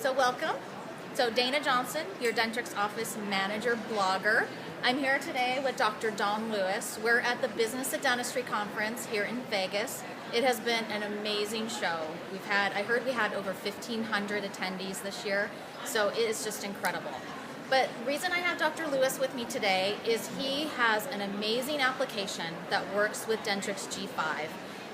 So welcome. So Dayna Johnson, your Dentrix Office Manager blogger. I'm here today with Dr. Dawn Lewis. We're at the Business of Dentistry Conference here in Vegas. It has been an amazing show. I heard we had over 1,500 attendees this year, so it is just incredible. But the reason I have Dr. Lewis with me today is he has an amazing application that works with Dentrix G5,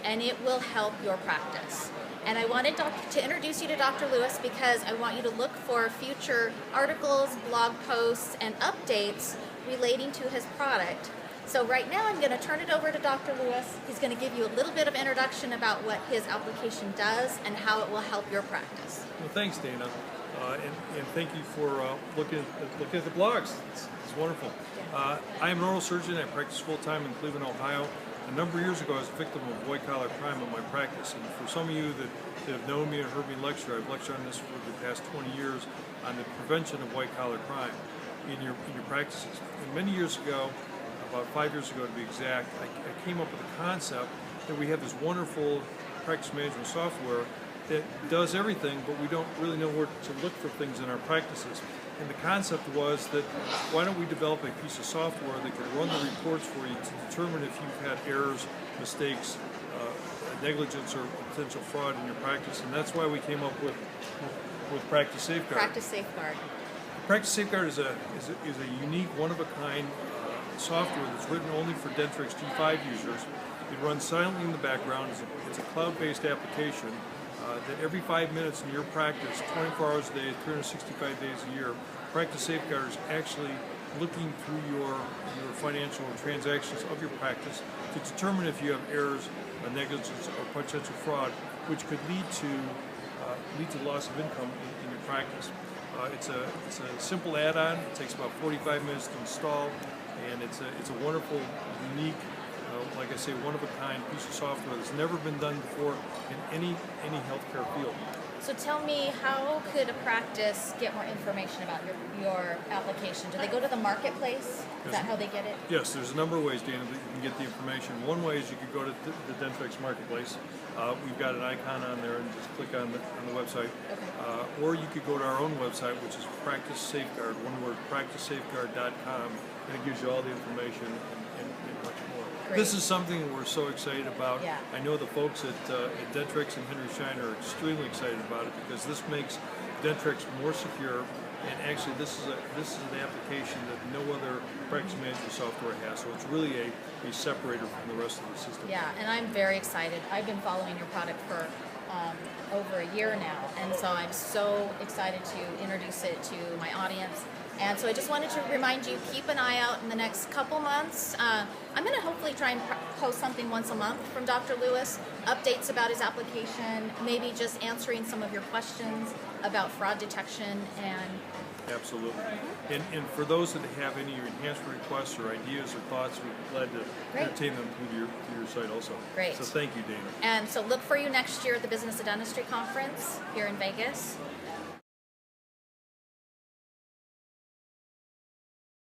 and it will help your practice. And I wanted to introduce you to Dr. Lewis because I want you to look for future articles, blog posts, and updates relating to his product. So right now I'm going to turn it over to Dr. Lewis. He's going to give you a little bit of introduction about what his application does and how it will help your practice. Well, thanks, Dana. And thank you for looking at the blogs. It's wonderful. I am an oral surgeon. I practice full-time in Cleveland, Ohio. A number of years ago, I was a victim of white-collar crime in my practice. And for some of you that have known me and heard me lecture, I've lectured on this for the past 20 years on the prevention of white-collar crime in your practices. And many years ago, about 5 years ago to be exact, I came up with a concept that we have this wonderful practice management software that does everything, but we don't really know where to look for things in our practices. And the concept was that why don't we develop a piece of software that can run the reports for you to determine if you've had errors, mistakes, negligence, or potential fraud in your practice. And that's why we came up with Practice Safeguard. Practice Safeguard. Practice Safeguard is a unique, one-of-a-kind software that's written only for Dentrix G5 users. It runs silently in the background. It's a cloud-based application that every 5 minutes in your practice, 24 hours a day, 365 days a year, Practice Safeguard is actually looking through your financial transactions of your practice to determine if you have errors, negligence, or potential fraud, which could lead to loss of income in your practice. It's a simple add-on. It takes about 45 minutes to install, and it's a wonderful, unique, like I say, one-of-a-kind piece of software that's never been done before in any healthcare field. So tell me, how could a practice get more information about your application? Do they go to the marketplace? Is that how they get it? Yes, there's a number of ways, Dana, that you can get the information. One way is you could go to the Dentrix Marketplace. We've got an icon on there, and just click on the website. Okay. Or you could go to our own website, which is Practice Safeguard, one word, practicesafeguard.com, and it gives you all the information and much more. Great. This is something that we're so excited about. Yeah. I know the folks at Dentrix and Henry Schein are extremely excited about it because this makes Dentrix more secure. And actually, this is an application that no other practice management software has. So it's really a separator from the rest of the system. Yeah, and I'm very excited. I've been following your product for over a year now, and so I'm so excited to introduce it to my audience. And so I just wanted to remind you, keep an eye out in the next couple months. I'm going to hopefully try and post something once a month from Dr. Lewis, updates about his application, maybe just answering some of your questions about fraud detection and... Absolutely. And for those that have any enhancement requests or ideas or thoughts, we're glad to entertain them through your site also. Great. So thank you, Dana. And so look for you next year at the Business of Dentistry Conference here in Vegas.